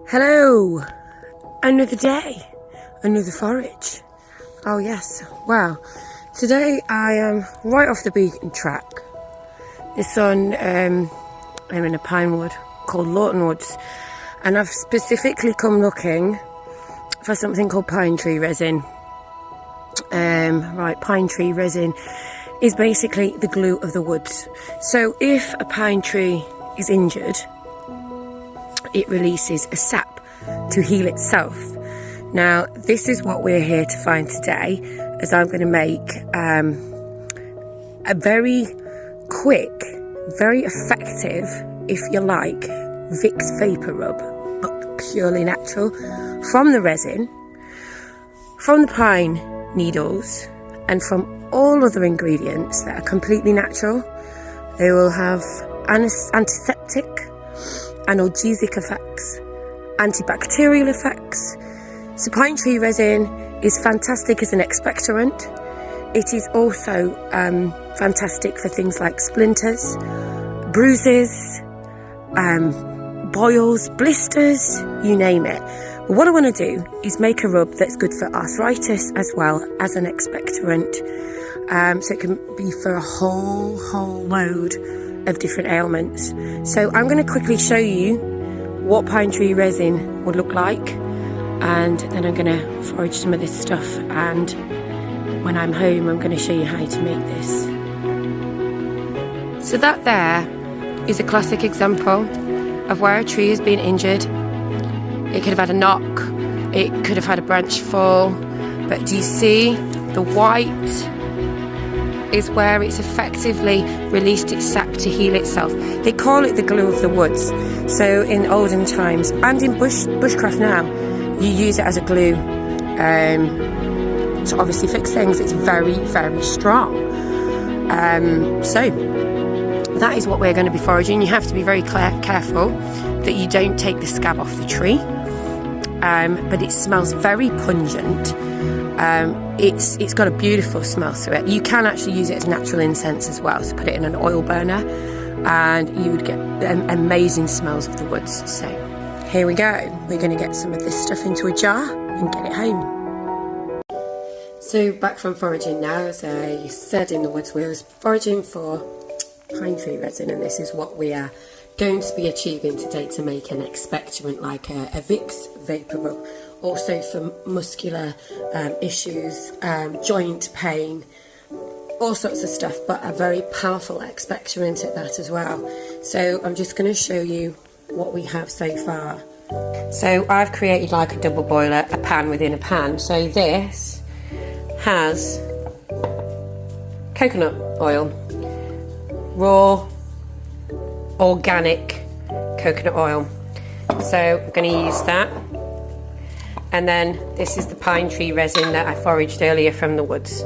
Hello, another day, another forage. Oh yes, wow. Today I am right off the beaten track. This one, I'm in a pine wood called Lawton Woods, and I've specifically come looking for something called Pine Tree Resin. Pine Tree Resin is basically the glue of the woods. So if a pine tree is injured, it releases a sap to heal itself. Now, this is what we're here to find today, as I'm going to make a very quick, very effective, if you like, Vicks Vapor Rub, but purely natural, from the resin, from the pine needles, and from all other ingredients that are completely natural. They will have antiseptic, analgesic effects, antibacterial effects. So pine tree resin is fantastic as an expectorant. It is also fantastic for things like splinters, bruises, boils, blisters, you name it. But what I want to do is make a rub that's good for arthritis as well as an expectorant. So it can be for a whole load of different ailments. So I'm going to quickly show you what pine tree resin would look like, and then I'm going to forage some of this stuff, and when I'm home I'm going to show you how to make this. So that there is a classic example of where a tree has been injured. It could have had a knock, it could have had a branch fall, but do you see the white is where it's effectively released its sap to heal itself. They call it the glue of the woods. So in olden times, and in bushcraft now, you use it as a glue to obviously fix things. It's very, very strong. So that is what we're going to be foraging. You have to be very careful that you don't take the scab off the tree. But it smells very pungent. It's got a beautiful smell to it. You can actually use it as natural incense as well, so put it in an oil burner and you would get amazing smells of the woods. So here we go, we're going to get some of this stuff into a jar and get it home. So back from foraging now. As I said, in the woods we was foraging for pine tree resin, and this is what we are going to be achieving today to make an expectorant like a Vicks Vapor Rub. Also for muscular issues, joint pain, all sorts of stuff, but a very powerful expectorant at that as well. So I'm just going to show you what we have so far. So I've created like a double boiler, a pan within a pan. So this has coconut oil, raw organic coconut oil. So I'm going to use that. And then this is the pine tree resin that I foraged earlier from the woods.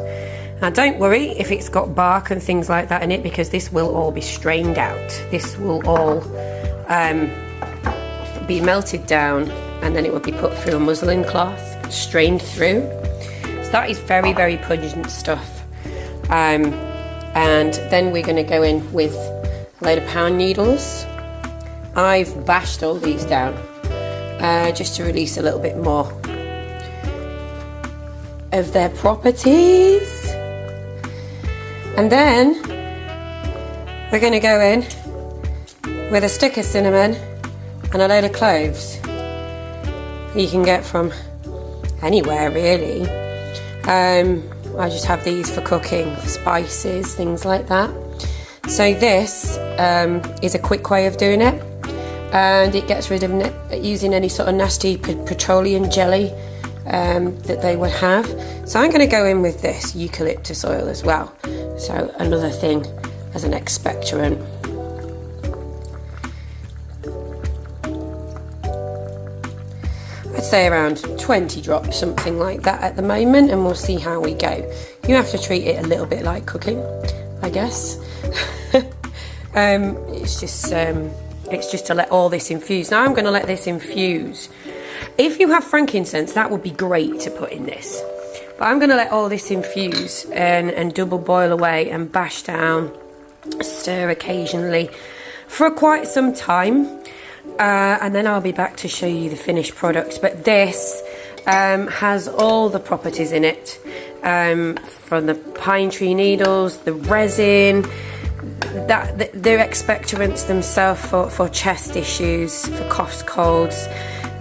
Now don't worry if it's got bark and things like that in it, because this will all be strained out. This will all be melted down, and then it will be put through a muslin cloth, strained through. So that is very, very pungent stuff. And then we're going to go in with a load of pine needles. I've bashed all these down just to release a little bit more of their properties. And then we're going to go in with a stick of cinnamon and a load of cloves. You can get from anywhere really. I just have these for cooking, for spices, things like that. So this is a quick way of doing it, and it gets rid of using any sort of nasty petroleum jelly that they would have. So I'm going to go in with this eucalyptus oil as well. So another thing as an expectorant. I'd say around 20 drops, something like that at the moment, and we'll see how we go. You have to treat it a little bit like cooking, I guess. It's just to let all this infuse. Now I'm going to let this infuse. If you have frankincense, that would be great to put in this. But I'm going to let all this infuse and double boil away and bash down, stir occasionally for quite some time. and then I'll be back to show you the finished product. But this has all the properties in it, from the pine tree needles, the resin, the expectorants themselves for chest issues, for coughs, colds,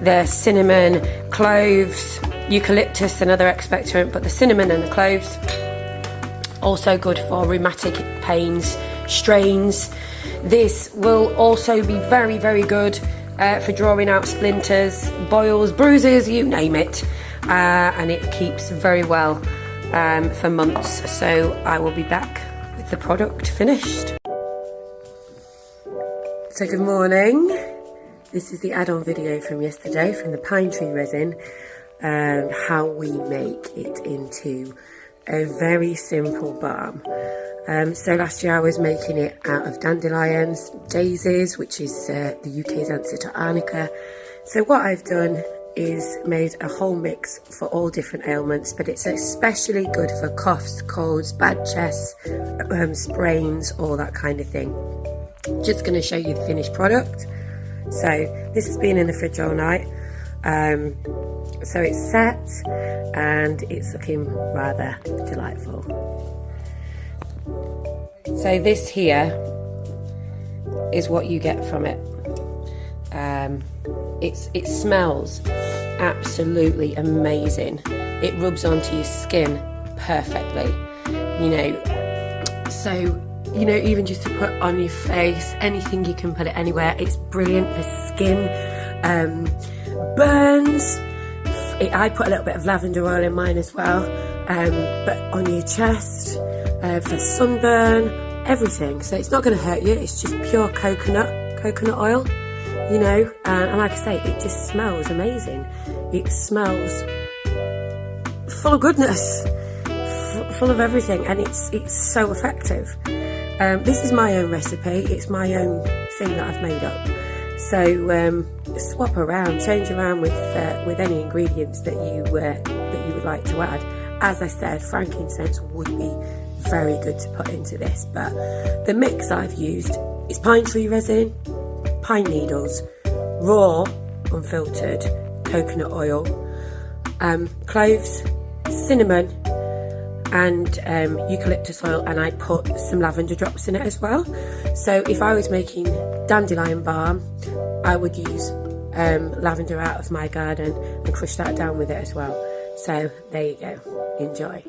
the cinnamon, cloves, eucalyptus, another expectorant, but the cinnamon and the cloves, also good for rheumatic pains, strains. This will also be very, very good for drawing out splinters, boils, bruises, you name it, and it keeps very well for months. So I will be back with the product finished. So good morning. This is the add-on video from yesterday from the Pine Tree Resin, and how we make it into a very simple balm. So last year I was making it out of dandelions, daisies, which is the UK's answer to arnica. So what I've done is made a whole mix for all different ailments, but it's especially good for coughs, colds, bad chests, sprains, all that kind of thing. Just going to show you the finished product. So this has been in the fridge all night. So it's set and it's looking rather delightful. So this here is what you get from it. It smells absolutely amazing. It rubs onto your skin perfectly, you know. So, you know, even just to put on your face, anything, you can put it anywhere. It's brilliant for skin, burns. I put a little bit of lavender oil in mine as well, but on your chest, for sunburn, everything. So it's not going to hurt you. It's just pure coconut oil, you know, and like I say, it just smells amazing. It smells full of goodness, full of everything, and it's so effective. This is my own recipe. It's my own thing that I've made up. So swap around, change around with any ingredients that you would like to add. As I said, frankincense would be very good to put into this, but the mix I've used is pine tree resin, pine needles, raw, unfiltered coconut oil, cloves, cinnamon, and eucalyptus oil, and I put some lavender drops in it as well. So if I was making dandelion balm, I would use lavender out of my garden and crush that down with it as well. So there you go, enjoy.